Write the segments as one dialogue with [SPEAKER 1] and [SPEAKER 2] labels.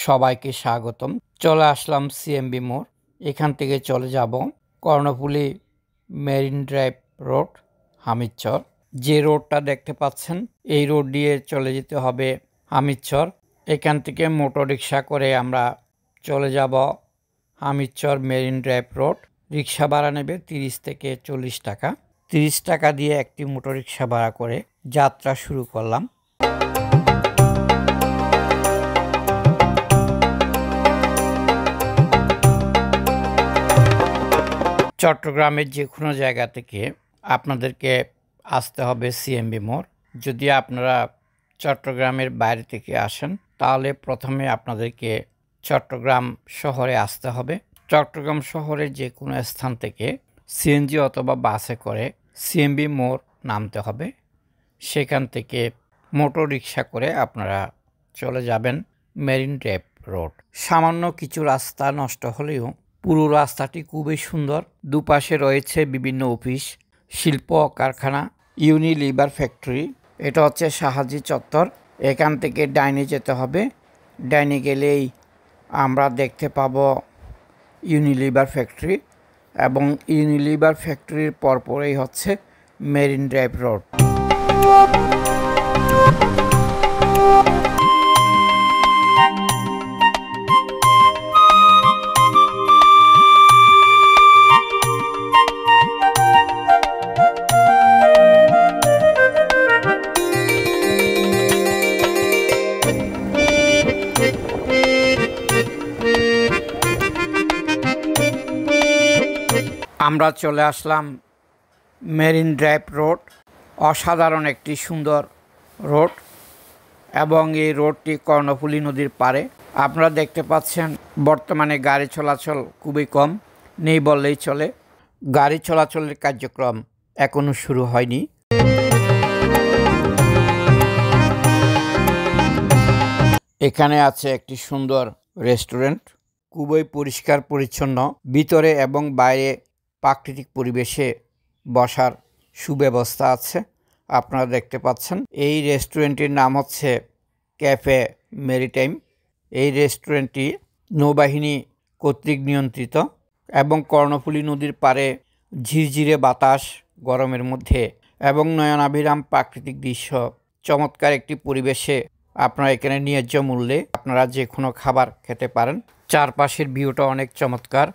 [SPEAKER 1] সবাইকে স্বাগতম। চলে আসলাম সিএমবি মোড়। এখান থেকে চলে যাব Karnaphuli marine drive road, Hamidchar. যে রোডটা দেখতে পাচ্ছেন এই রোড দিয়ে চলে যেতে হবে হামিদচর। এখান থেকে মোটর রিক্সা করে আমরা চলে যাব হামিদচর মেরিন ড্রাইভ রোড। রিক্সা ভাড়া নেবে 30 থেকে 40 টাকা। 30 টাকা দিয়ে একটি মোটর রিক্সা ভাড়া করে যাত্রা শুরু করলাম। চট্টগ্রামের যে কোনো জায়গা থেকে আপনাদেরকে আসতে হবে সিএমবি মোড়। যদি আপনারা চট্টগ্রামের বাইরে থেকে আসেন তাহলে প্রথমে আপনাদেরকে চট্টগ্রাম শহরে আসতে হবে। চট্টগ্রাম শহরের যে কোনো স্থান থেকে সিএনজি অথবা বাসে করে সিএমবি মোড় নামতে হবে। সেখান থেকে মোটর রিক্সা করে আপনারা চলে যাবেন মেরিন ড্রাইভ রোড। সামান্য কিছু রাস্তা নষ্ট হলেও পুরো রাস্তাটি খুবই সুন্দর। দুপাশে রয়েছে বিভিন্ন অফিস, শিল্প কারখানা, ইউনিলিভার ফ্যাক্টরি। এটা হচ্ছে শাহাজি চত্বর। এখান থেকে ডাইনে যেতে হবে। ডাইনে গেলেই আমরা দেখতে পাবো ইউনিলিভার ফ্যাক্টরি, এবং ইউনিলিভার ফ্যাক্টরির পরপরেই হচ্ছে মেরিন ড্রাইভ রোড। আমরা চলে আসলাম মেরিন ড্রাইভ রোড। অসাধারণ একটি সুন্দর রোড, এবং এই রোডটি কর্ণফুলী নদীর পাড়ে। আপনারা দেখতে পাচ্ছেন বর্তমানে গাড়ি চলাচল খুবই কম, নেই বললেই চলে। গাড়ি চলাচলের কার্যক্রম এখনও শুরু হয়নি। এখানে আছে একটি সুন্দর রেস্টুরেন্ট, খুবই পরিষ্কার পরিচ্ছন্ন। ভিতরে এবং বাইরে প্রাকৃতিক পরিবেশে বসার সুব্যবস্থা আছে, আপনারা দেখতে পাচ্ছেন। এই রেস্টুরেন্টটির নাম হচ্ছে ক্যাফে মেরিটাইম। এই রেস্টুরেন্টটি নৌবাহিনী কর্তৃক নিয়ন্ত্রিত, এবং কর্ণফুলী নদীর পাড়ে ঝিরঝিরে বাতাস গরমের মধ্যে এবং নয়নাভিরাম প্রাকৃতিক দৃশ্য, চমৎকার একটি পরিবেশে আপনারা এখানে ন্যায্য মূল্যে আপনারা যে কোনো খাবার খেতে পারেন। চারপাশের ভিউটা অনেক চমৎকার।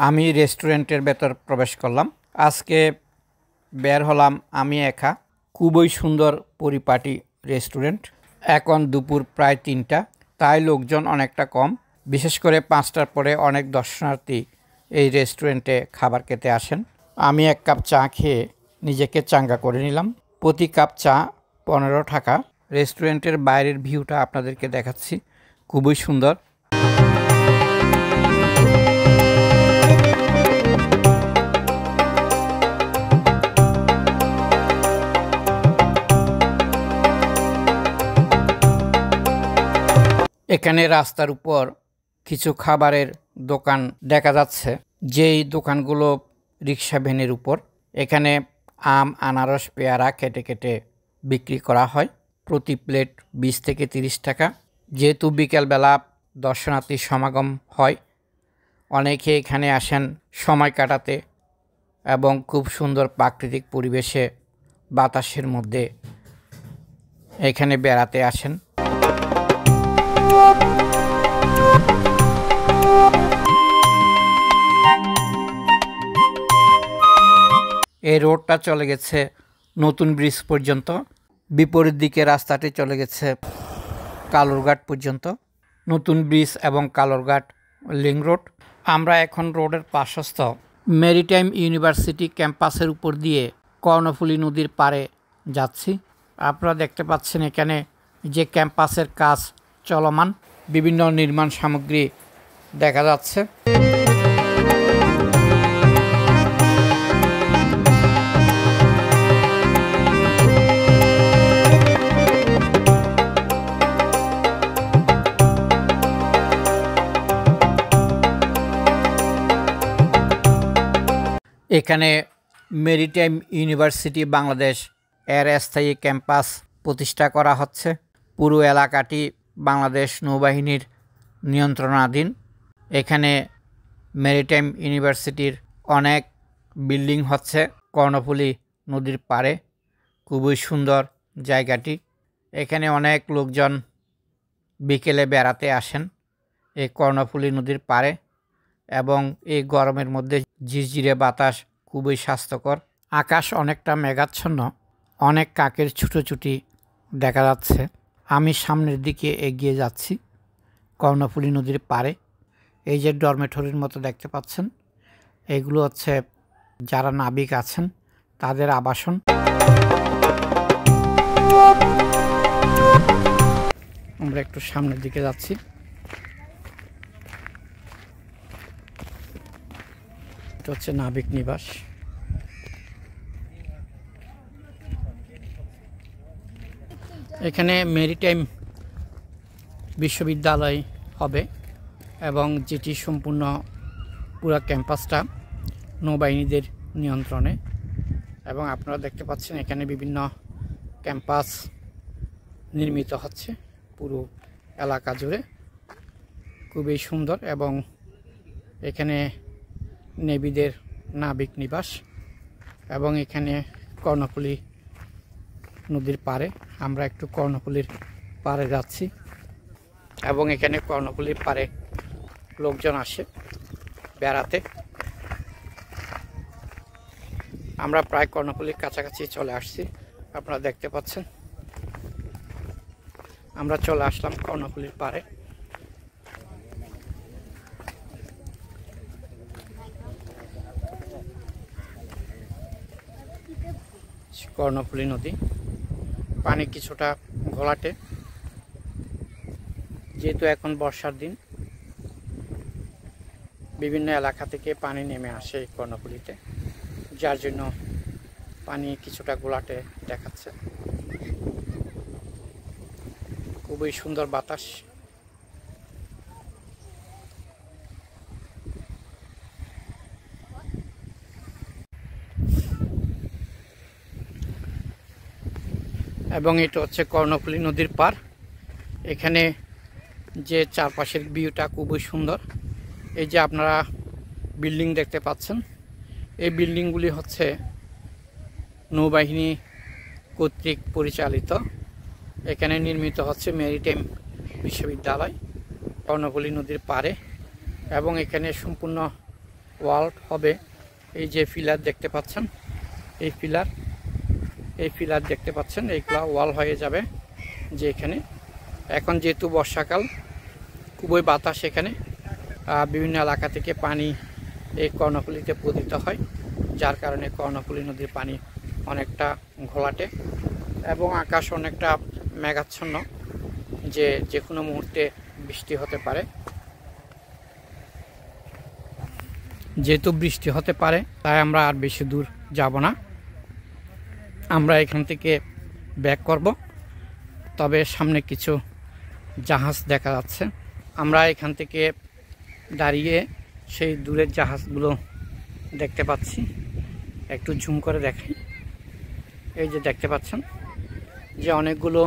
[SPEAKER 1] আমি রেস্টুরেন্টের ভেতর প্রবেশ করলাম। আজকে বের হলাম আমি একা। খুবই সুন্দর পরিপাটি রেস্টুরেন্ট। এখন দুপুর প্রায় 3টা, তাই লোকজন অনেকটা কম। বিশেষ করে 5টার পরে অনেক দর্শনার্থী এই রেস্টুরেন্টে খাবার খেতে আসেন। আমি 1 কাপ চা খেয়ে নিজেকে চাঙ্গা করে নিলাম। প্রতি কাপ চা 15 টাকা। রেস্টুরেন্টের বাইরের ভিউটা আপনাদেরকে দেখাচ্ছি, খুবই সুন্দর। এখানে রাস্তার উপর কিছু খাবারের দোকান দেখা যাচ্ছে, যেই দোকানগুলো রিক্সা ভ্যানের উপর। এখানে আম, আনারস, পেয়ারা কেটে কেটে বিক্রি করা হয়। প্রতি প্লেট 20 থেকে 30 টাকা। যেহেতু বিকেলবেলা দর্শনার্থীর সমাগম হয়, অনেকে এখানে আসেন সময় কাটাতে, এবং খুব সুন্দর প্রাকৃতিক পরিবেশে বাতাসের মধ্যে এখানে বেড়াতে আসেন। এই রোডটা চলে গেছে নতুন ব্রিজ পর্যন্ত। বিপরীত দিকে রাস্তাটি চলে গেছে কালুরঘাট পর্যন্ত। নতুন ব্রিজ এবং কালুরঘাট লিং রোড। আমরা এখন রোডের পার্শ্বস্থ মেরিটাইম ইউনিভার্সিটি ক্যাম্পাসের উপর দিয়ে কর্ণফুলী নদীর পাড়ে যাচ্ছি। আপনারা দেখতে পাচ্ছেন এখানে যে ক্যাম্পাসের কাজ চলমান, বিভিন্ন নির্মাণ সামগ্রী দেখা যাচ্ছে। এখানে মেরিটাইম ইউনিভার্সিটি বাংলাদেশ এর স্থায়ী ক্যাম্পাস প্রতিষ্ঠা করা হচ্ছে। পুরো এলাকাটি বাংলাদেশ নৌবাহিনীর নিয়ন্ত্রণাধীন। এখানে মেরিটাইম ইউনিভার্সিটির অনেক বিল্ডিং হচ্ছে কর্ণফুলী নদীর পাড়ে। খুবই সুন্দর জায়গাটি। এখানে অনেক লোকজন বিকেলে বেড়াতে আসেন এই কর্ণফুলী নদীর পাড়ে, এবং এই গরমের মধ্যে ঝিরঝিরে বাতাস খুবই স্বাস্থ্যকর। আকাশ অনেকটা মেঘাচ্ছন্ন, অনেক কাকের ছুটোছুটি দেখা যাচ্ছে। আমি সামনের দিকে এগিয়ে যাচ্ছি কর্ণফুলী নদীর পাড়ে। এই যে ডরমেটরির মতো দেখতে পাচ্ছেন, এগুলো হচ্ছে যারা নাবিক আছেন তাদের আবাসন। আমরা একটু সামনের দিকে যাচ্ছি। এটা হচ্ছে নাবিক নিবাস। এখানে মেরিটাইম বিশ্ববিদ্যালয় হবে, এবং যেটি সম্পূর্ণ পুরো ক্যাম্পাসটা নৌবাহিনীদের নিয়ন্ত্রণে। এবং আপনারা দেখতে পাচ্ছেন এখানে বিভিন্ন ক্যাম্পাস নির্মিত হচ্ছে পুরো এলাকা জুড়ে। খুবই সুন্দর, এবং এখানে নেভিদের নাবিক নিবাস। এবং এখানে কর্ণফুলী নদীর পাড়ে, আমরা একটু কর্ণফুলীর পাড়ে যাচ্ছি, এবং এখানে কর্ণফুলীর পাড়ে লোকজন আসে বেড়াতে। আমরা প্রায় কর্ণফুলীর কাছাকাছি চলে আসছি, আপনারা দেখতে পাচ্ছেন। আমরা চলে আসলাম কর্ণফুলীর পাড়ে। কর্ণফুলী নদী, পানি কিছুটা ঘোলাটে, যেহেতু এখন বর্ষার দিন বিভিন্ন এলাকা থেকে পানি নেমে আসে এই কর্ণফুলীতে, যার জন্য পানি কিছুটা ঘোলাটে দেখাচ্ছে। খুবই সুন্দর বাতাস। এবং এটা হচ্ছে কর্ণফুলী নদীর পার। এখানে যে চারপাশের ভিউটা খুবই সুন্দর। এই যে আপনারা বিল্ডিং দেখতে পাচ্ছেন, এই বিল্ডিংগুলি হচ্ছে নৌবাহিনী কর্তৃক পরিচালিত। এখানে নির্মিত হচ্ছে মেরিটাইম বিশ্ববিদ্যালয় কর্ণফুলী নদীর পাড়ে, এবং এখানে সম্পূর্ণ ওয়াল হবে। এই যে পিলার দেখতে পাচ্ছেন, এই পিলার দেখতে পাচ্ছেন, এইগুলা ওয়াল হয়ে যাবে। যে এখানে এখন যেহেতু বর্ষাকাল, খুবই বাতাস, এখানে বিভিন্ন এলাকা থেকে পানি এই কর্ণফুলীতে পতিত হয়, যার কারণে কর্ণফুলী নদীর পানি অনেকটা ঘোলাটে, এবং আকাশ অনেকটা মেঘাচ্ছন্ন, যে কোনো মুহূর্তে বৃষ্টি হতে পারে। যেহেতু বৃষ্টি হতে পারে, তাই আমরা আর বেশি দূর যাব না, আমরা এখান থেকে ব্যাক করব। তবে সামনে কিছু জাহাজ দেখা যাচ্ছে, আমরা এখান থেকে দাঁড়িয়ে সেই দূরের জাহাজগুলো দেখতে পাচ্ছি। একটু জুম করে দেখাই। এই যে দেখতে পাচ্ছেন যে অনেকগুলো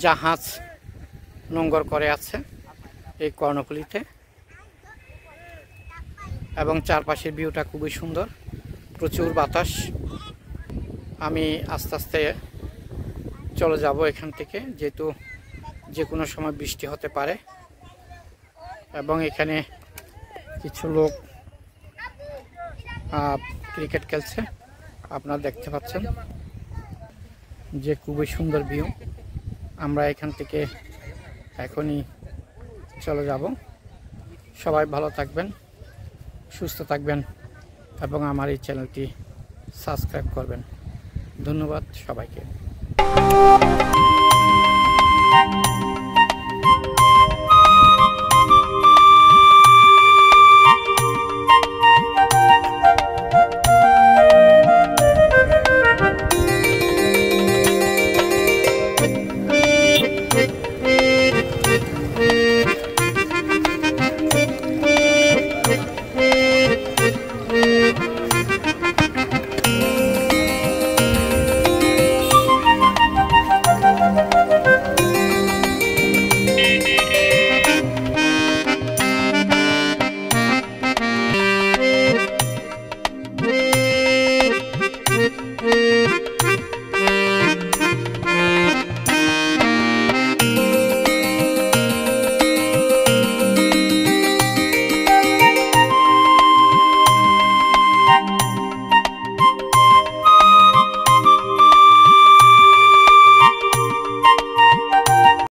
[SPEAKER 1] জাহাজ নোঙ্গর করে আছে এই কর্ণফুলীতে, এবং চারপাশের ভিউটা খুবই সুন্দর, প্রচুর বাতাস। আমি আস্তে আস্তে চলে যাব এখান থেকে, যেহেতু যে কোনো সময় বৃষ্টি হতে পারে। এবং এখানে কিছু লোক ক্রিকেট খেলছে, আপনারা দেখতে পাচ্ছেন, যে খুবই সুন্দর ভিউ। আমরা এখান থেকে এখনই চলে যাব। সবাই ভালো থাকবেন, সুস্থ থাকবেন, এবং আমার এই চ্যানেলটি সাবস্ক্রাইব করবেন। ধন্যবাদ সবাইকে।